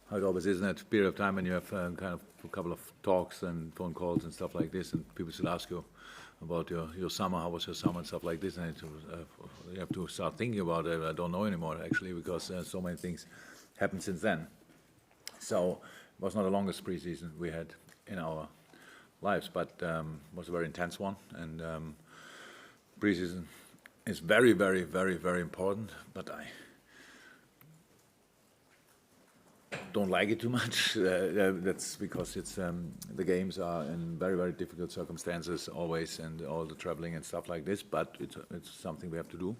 how it always is in that period of time when you have kind of a couple of talks and phone calls and stuff like this, and people still ask you about your summer, how was your summer and stuff like this, and you have to start thinking about it. I don't know anymore actually, because so many things happened since then. So it was not the longest preseason we had in our lives, but it was a very intense one, and preseason is very, very, very, very important, but I don't like it too much. That's because it's the games are in very, very difficult circumstances always, and all the traveling and stuff like this. But it's something we have to do.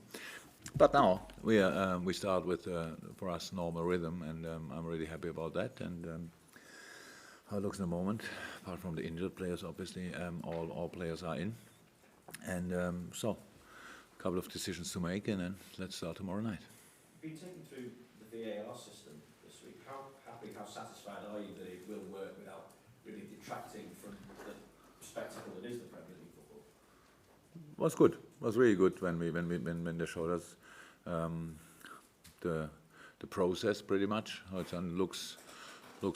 But now we start with for us normal rhythm, and I'm really happy about that. And how it looks in the moment, apart from the injured players, obviously, all players are in, and so a couple of decisions to make, and then let's start tomorrow night. You've been taken through the VAR system this week. How happy, how satisfied are you that it will work without really detracting from the spectacle that is the Premier League football? It was good. It was really good when they showed us the process pretty much. How it looks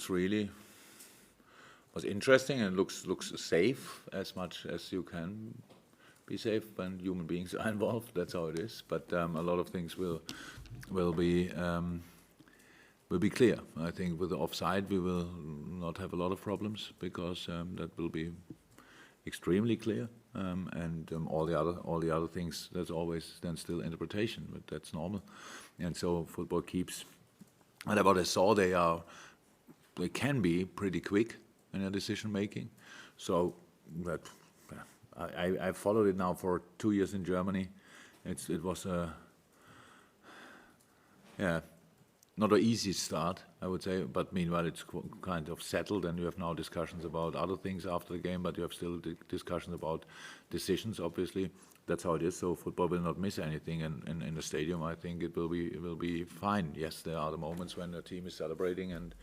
really was interesting, and looks safe as much as you can be safe when human beings are involved. That's how it is. But a lot of things will be clear. I think with the offside we will not have a lot of problems, because that will be extremely clear. And all the other things, that's always then still interpretation, but that's normal. And so football keeps. And what I saw, they can be pretty quick in their decision making. So that I followed it now for 2 years in Germany. It was not an easy start, I would say, but meanwhile it's kind of settled, and you have now discussions about other things after the game, but you have still discussions about decisions, obviously. That's how it is, so football will not miss anything in the stadium. I think it will be fine. Yes, there are the moments when the team is celebrating and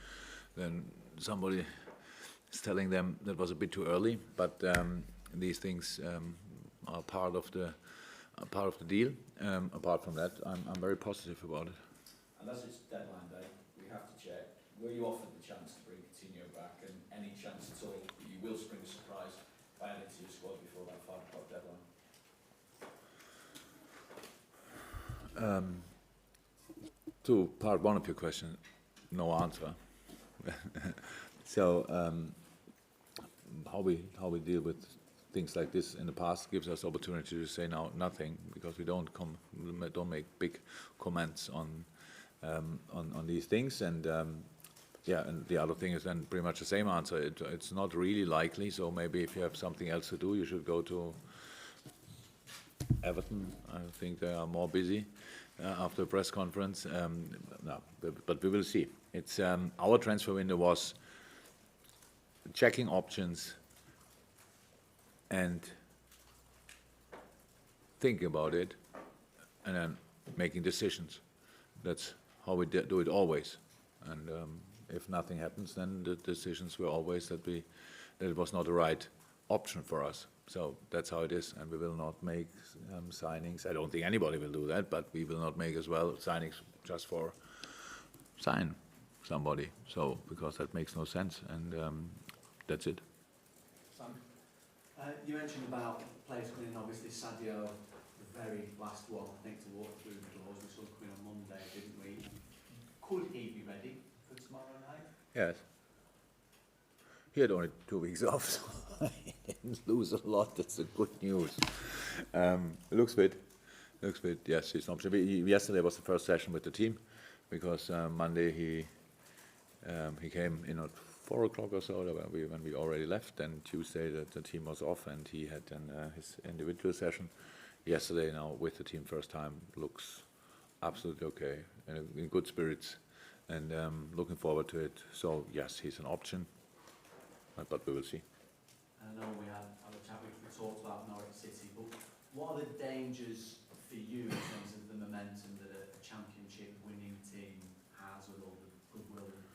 then somebody is telling them that was a bit too early, but these things are part of the deal. Apart from that, I'm very positive about it. And as it's deadline day, we have to check, were you offered the chance to bring Coutinho back, and any chance at all that you will spring a surprise by adding to your squad before that 5 o'clock deadline? To part one of your question, no answer. So how we deal with things like this in the past gives us opportunity to say now nothing, because we don't make big comments on these things, and and the other thing is then pretty much the same answer. It's not really likely, so maybe if you have something else to do, you should go to Everton. I think they are more busy after the press conference. No, but we will see. It's our transfer window was checking options and thinking about it, and then making decisions. That's how we do it always. And if nothing happens, then the decisions were always that it was not the right option for us. So that's how it is, and we will not make signings. I don't think anybody will do that, but we will not make as well signings just for sign somebody. So because that makes no sense, and that's it. Sam, you mentioned about players coming in. Obviously, Sadio, the very last one, I think, to walk through the doors. We saw him coming on Monday, didn't we? Could he be ready for tomorrow night? Yes. He had only 2 weeks off, so he didn't lose a lot. That's the good news. It looks fit. Yes, he's an option. Yesterday was the first session with the team, because Monday he came in at 4 o'clock or so when we already left. And Tuesday the team was off, and he had then his individual session. Yesterday, now with the team first time, looks absolutely okay, and in good spirits, and looking forward to it. So yes, he's an option, but we will see. I know we had a chat, we talked about Norwich City, but what are the dangers for you in terms of the momentum that a championship winning team has with all the goodwill and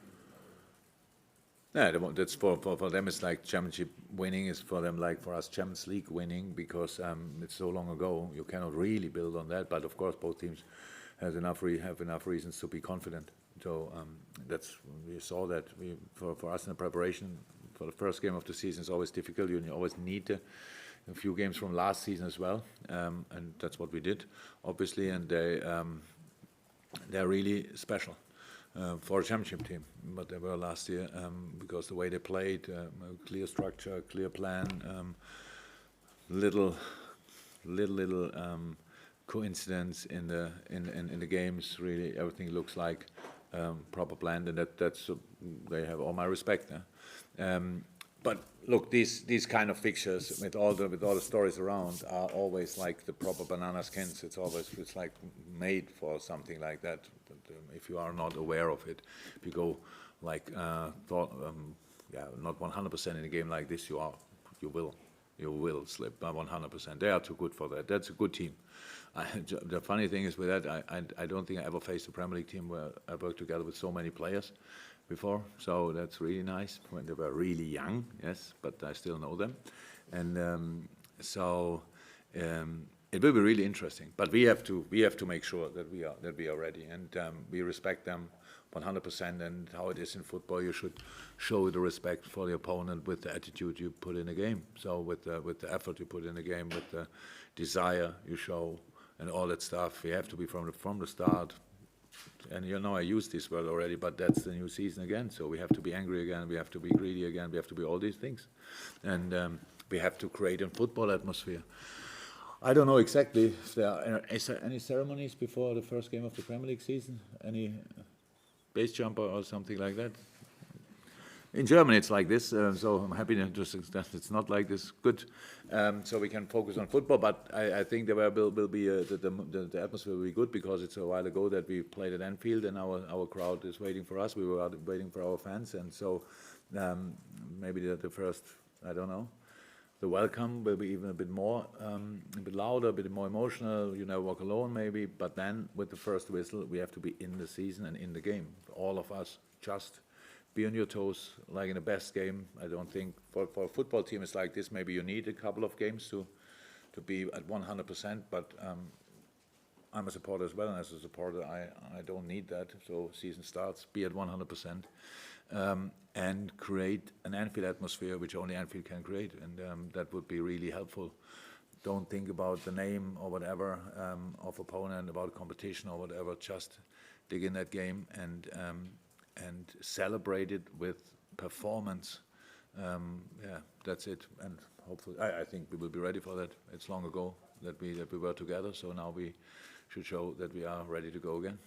Yeah, that's for them. It's like championship winning is for them like for us Champions League winning, because it's so long ago. You cannot really build on that. But of course, both teams have enough reasons to be confident So that's we saw that for us in the preparation for the first game of the season is always difficult. You always need a few games from last season as well, and that's what we did, obviously. And they're really special for a championship team, but they were last year because the way they played, clear structure, clear plan, little coincidence in the games. Really, everything looks like proper planned, and that's they have all my respect. But look, these kind of fixtures with all the stories around are always like the proper banana skins. It's like made for something like that. But, if you are not aware of it, if you go like not 100% in a game like this, you will slip by 100%. They are too good for that. That's a good team. The funny thing is with that, I don't think I ever faced a Premier League team where I worked together with so many players before, so that's really nice. When they were really young, yes, but I still know them, and it will be really interesting. But we have to make sure that we are ready, and we respect them 100%. And how it is in football, you should show the respect for the opponent with the attitude you put in a game. So with the effort you put in the game, with the desire you show, and all that stuff, we have to be from the start. And I used this word already, but that's the new season again. So we have to be angry again, we have to be greedy again, we have to be all these things. And we have to create a football atmosphere. I don't know exactly if is there any ceremonies before the first game of the Premier League season? Any base jumper or something like that? In Germany it's like this, so I'm happy that it's not like this. Good, so we can focus on football. But I think there will be the atmosphere will be good, because it's a while ago that we played at Anfield, and our crowd is waiting for us. We were waiting for our fans, and so maybe the first, I don't know, the welcome will be even a bit more, a bit louder, a bit more emotional. You never walk alone, maybe. But then with the first whistle, we have to be in the season and in the game. All of us just be on your toes, like in the best game. I don't think for a football team it's like this. Maybe you need a couple of games to be at 100%. But I'm a supporter as well, and as a supporter, I don't need that. So season starts, be at 100%, and create an Anfield atmosphere, which only Anfield can create, and that would be really helpful. Don't think about the name or whatever of opponent, about competition or whatever. Just dig in that game and celebrate it with performance. That's it. And hopefully, I think we will be ready for that. It's long ago that we were together, so now we should show that we are ready to go again.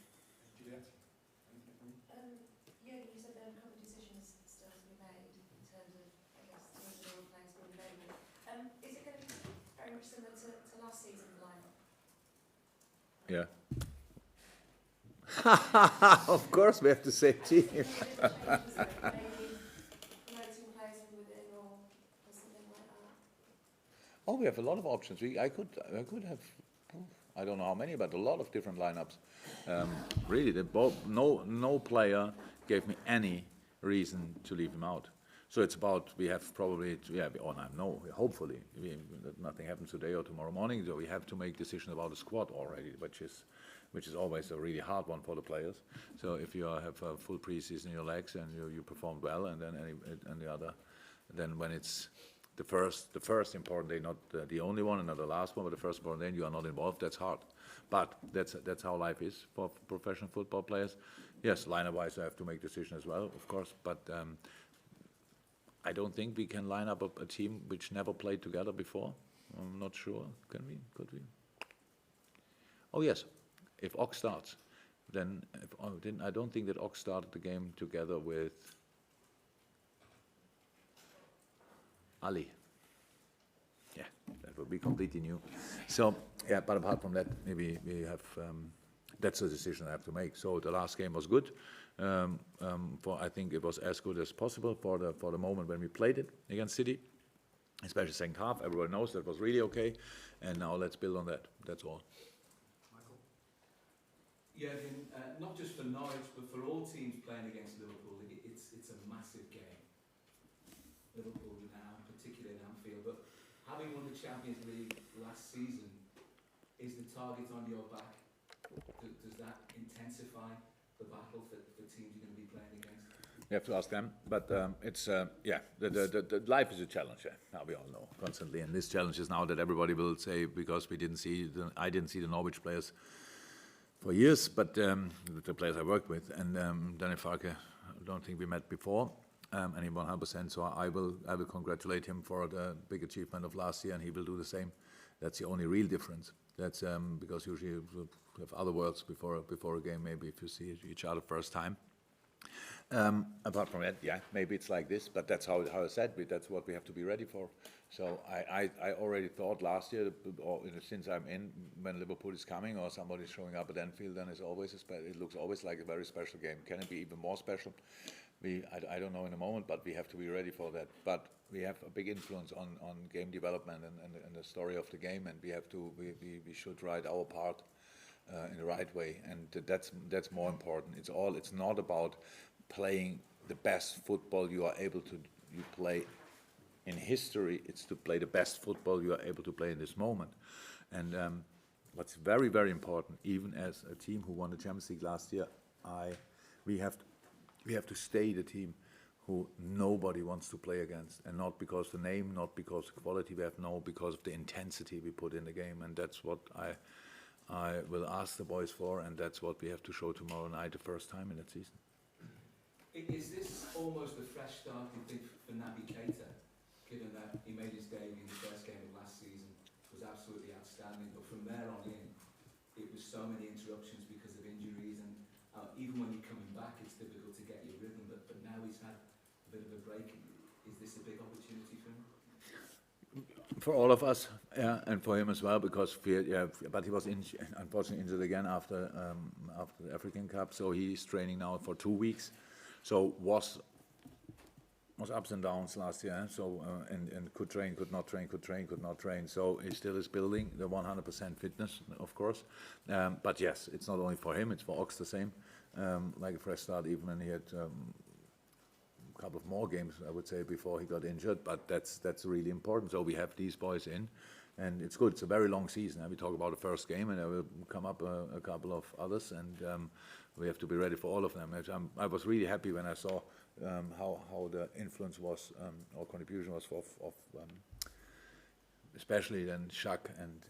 Juliet? Jurgen, you said there are a couple of decisions still to be made in terms of, I guess, teams that all players being available. Is it going to be very much similar to last season's lineup? Yeah. Of course, we have the same team. Maybe promoting players from within or something like that? Oh, we have a lot of options. I could have, I don't know how many, but a lot of different lineups. Really, no player gave me any reason to leave him out. So it's about, we have probably, hopefully, nothing happens today or tomorrow morning, so we have to make decisions about the squad already, which is always a really hard one for the players. So if you have a full preseason in your legs and you performed well, and then when it's the first important day, not the only one and not the last one, but the first important day, and you are not involved, that's hard. But that's how life is for professional football players. Yes, lineup-wise, I have to make decisions as well, of course, but I don't think we can line up a team which never played together before. I'm not sure. Can we? Could we? Oh yes, if Ox starts, then I don't think that Ox started the game together with Ali. Yeah, that would be completely new. So yeah, but apart from that, maybe we have. That's a decision I have to make. So the last game was good. I think it was as good as possible for the moment when we played it against City, especially second half. Everyone knows that was really okay, and now let's build on that. That's all. Michael? Jurgen, not just for Norwich, but for all teams playing against Liverpool, it's a massive game. Liverpool now, particularly in Anfield, but having won the Champions League last season, is the target on your back? Does that intensify the battle for teams you're going to be playing against? You have to ask them, but it's the life is a challenge. Yeah, now we all know constantly, and this challenge is now that everybody will say because I didn't see the Norwich players for years, but the players I worked with, and Danny Farke, I don't think we met before, and he 100%. So I will congratulate him for the big achievement of last year, and he will do the same. That's the only real difference. That's because usually you have other words before a game. Maybe if you see each other first time. Apart from that, yeah, maybe it's like this, but that's how I said. That's what we have to be ready for. So I already thought last year, or since I'm in, when Liverpool is coming or somebody's showing up at Anfield, then it's always it looks always like a very special game. Can it be even more special? I don't know in a moment, but we have to be ready for that. But we have a big influence on game development and the story of the game, and we should write our part in the right way, and that's more important. It's not about playing the best football you are able to play in history. It's to play the best football you are able to play in this moment. And what's very, very important, even as a team who won the Champions League last year, we have to stay the team who nobody wants to play against, and not because the name, not because the quality we have, no, because of the intensity we put in the game, and that's what I will ask the boys for, and that's what we have to show tomorrow night, the first time in that season. Is this almost a fresh start, you think, for Naby Keita, given that he made his debut in the first game of last season, was absolutely outstanding, but from there on in, it was so many interruptions because of injuries, and even when you're coming back, it's difficult to get your rhythm, but now he's had a bit of a break. Is this a big opportunity for him? For all of us, yeah, and for him as well, because but he was unfortunately injured again after the African Cup, so he's training now for 2 weeks. So was ups and downs last year. So and could train, could not train, could train, could not train. So he still is building the 100% fitness, of course. But yes, it's not only for him; it's for Ox the same. Like a fresh start, even when he had a couple of more games, I would say, before he got injured. But that's really important. So we have these boys in, and it's good. It's a very long season. We talk about the first game, and there will come up a couple of others, and we have to be ready for all of them. I was really happy when I saw how the influence was, or contribution was of especially then Shaq and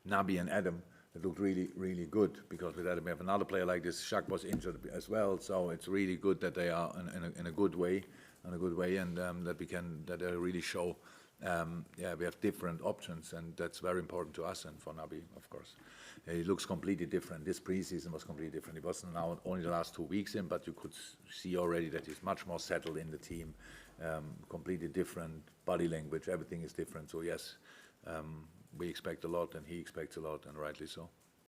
Naby and Adam. It looked really, really good, because with Adam we have another player like this. Shaq was injured as well, so it's really good that they are in a good way, and that they really show. We have different options, and that's very important to us and for Naby, of course. He looks completely different. This preseason was completely different. He wasn't now only the last 2 weeks in, but you could see already that he's much more settled in the team. Completely different body language. Everything is different. So yes, we expect a lot, and he expects a lot, and rightly so.